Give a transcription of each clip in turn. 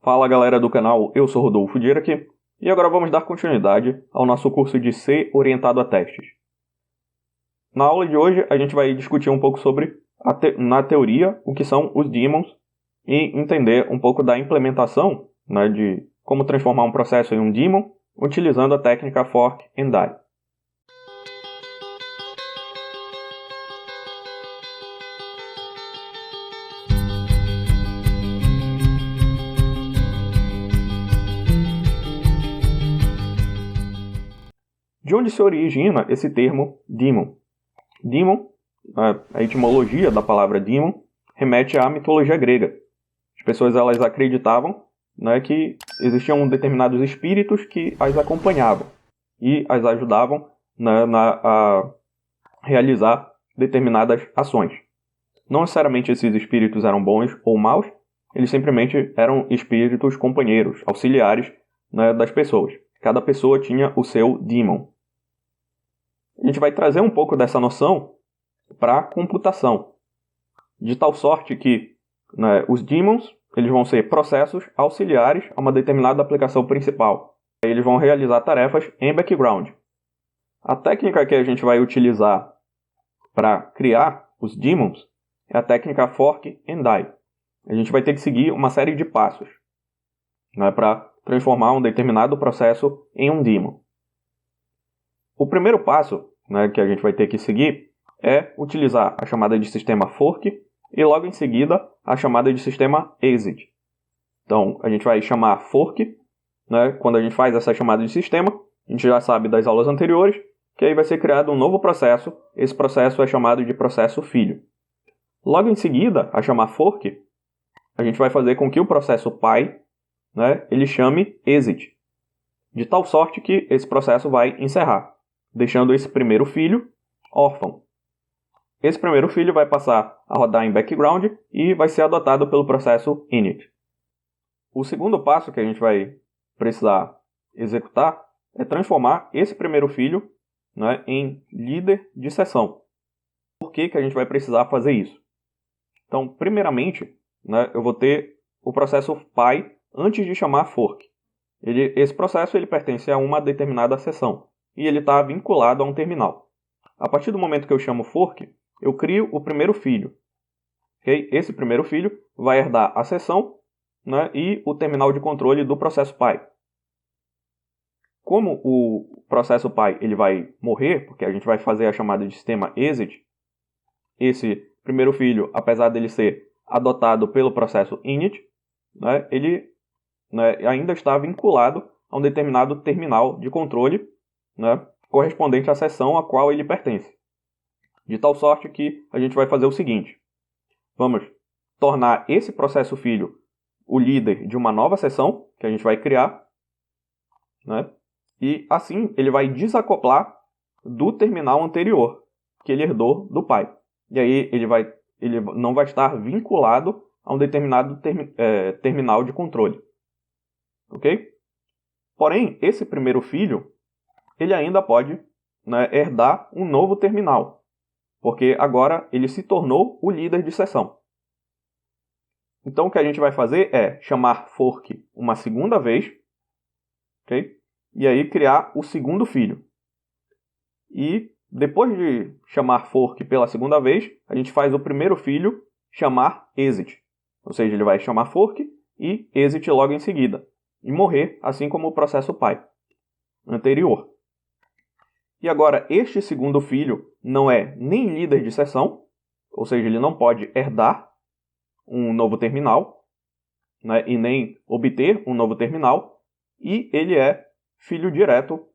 Fala galera do canal, eu sou Rodolfo Dirac e agora vamos dar continuidade ao nosso curso de C orientado a testes. Na aula de hoje a gente vai discutir um pouco sobre, na teoria, o que são os daemons e entender um pouco da implementação, de como transformar um processo em um daemon utilizando a técnica Fork and Die. De onde se origina esse termo daemon? Daemon, a etimologia da palavra daemon, remete à mitologia grega. As pessoas elas acreditavam que existiam determinados espíritos que as acompanhavam e as ajudavam a realizar determinadas ações. Não necessariamente esses espíritos eram bons ou maus, eles simplesmente eram espíritos companheiros, auxiliares das pessoas. Cada pessoa tinha o seu daemon. A gente vai trazer um pouco dessa noção para a computação, de tal sorte que os daemons eles vão ser processos auxiliares a uma determinada aplicação principal. Eles vão realizar tarefas em background. A técnica que a gente vai utilizar para criar os daemons é a técnica Fork and Die. A gente vai ter que seguir uma série de passos para transformar um determinado processo em um daemon. O primeiro passo que a gente vai ter que seguir é utilizar a chamada de sistema fork e logo em seguida a chamada de sistema exit. Então, a gente vai chamar fork, quando a gente faz essa chamada de sistema, a gente já sabe das aulas anteriores, que aí vai ser criado um novo processo, esse processo é chamado de processo filho. Logo em seguida, a chamar fork, a gente vai fazer com que o processo pai, ele chame exit, de tal sorte que esse processo vai encerrar, deixando esse primeiro filho órfão. Esse primeiro filho vai passar a rodar em background e vai ser adotado pelo processo init. O segundo passo que a gente vai precisar executar é transformar esse primeiro filho em líder de sessão. Por que a gente vai precisar fazer isso? Então, primeiramente, eu vou ter o processo pai antes de chamar fork. Esse processo ele pertence a uma determinada sessão e ele está vinculado a um terminal. A partir do momento que eu chamo fork, eu crio o primeiro filho. Okay? Esse primeiro filho vai herdar a sessão e o terminal de controle do processo pai. Como o processo pai ele vai morrer, porque a gente vai fazer a chamada de sistema exit, esse primeiro filho, apesar dele ser adotado pelo processo init, ele ainda está vinculado a um determinado terminal de controle correspondente à seção a qual ele pertence. De tal sorte que a gente vai fazer o seguinte. Vamos tornar esse processo filho o líder de uma nova seção que a gente vai criar. E assim ele vai desacoplar do terminal anterior que ele herdou do pai. E aí ele não vai estar vinculado a um determinado terminal de controle. Ok? Porém, esse primeiro filho ele ainda pode herdar um novo terminal, porque agora ele se tornou o líder de sessão. Então o que a gente vai fazer é chamar fork uma segunda vez, okay? E aí criar o segundo filho. E depois de chamar fork pela segunda vez, a gente faz o primeiro filho chamar exit. Ou seja, ele vai chamar fork e exit logo em seguida. E morrer, assim como o processo pai anterior. E agora, este segundo filho não é nem líder de sessão, ou seja, ele não pode herdar um novo terminal, e nem obter um novo terminal, e ele é filho direto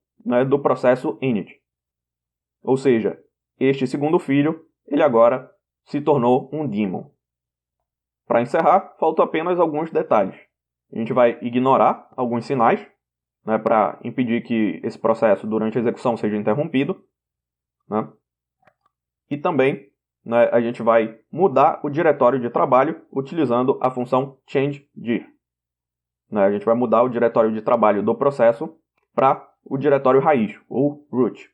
do processo init. Ou seja, este segundo filho, ele agora se tornou um daemon. Para encerrar, faltam apenas alguns detalhes. A gente vai ignorar alguns sinais, para impedir que esse processo durante a execução seja interrompido. E também a gente vai mudar o diretório de trabalho utilizando a função change_dir. A gente vai mudar o diretório de trabalho do processo para o diretório raiz, ou root.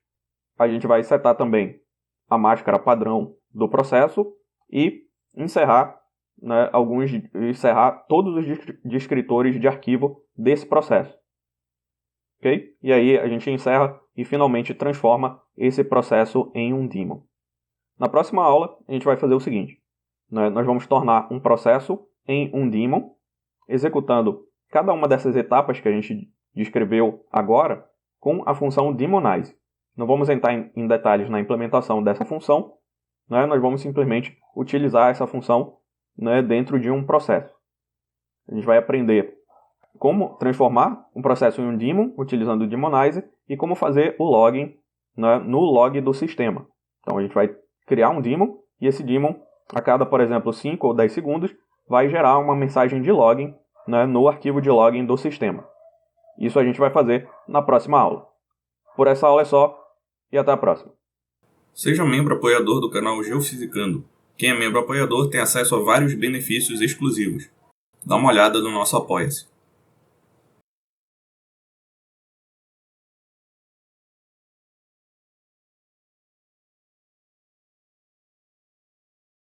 A gente vai setar também a máscara padrão do processo e encerrar né, encerrar todos os descritores de arquivo desse processo. Ok? E aí a gente encerra e finalmente transforma esse processo em um daemon. Na próxima aula, a gente vai fazer o seguinte. Né, nós vamos tornar um processo em um daemon, executando cada uma dessas etapas que a gente descreveu agora com a função daemonize. Não vamos entrar em detalhes na implementação dessa função, né, nós vamos simplesmente utilizar essa função, né, dentro de um processo. A gente vai aprender como transformar um processo em um daemon utilizando o daemonize e como fazer o login, né, no log do sistema. Então a gente vai criar um daemon e esse daemon, a cada, por exemplo, 5 ou 10 segundos, vai gerar uma mensagem de login, né, no arquivo de login do sistema. Isso a gente vai fazer na próxima aula. Por essa aula é só e até a próxima. Seja membro apoiador do canal Geofisicando. Quem é membro apoiador tem acesso a vários benefícios exclusivos. Dá uma olhada no nosso Apoia-se.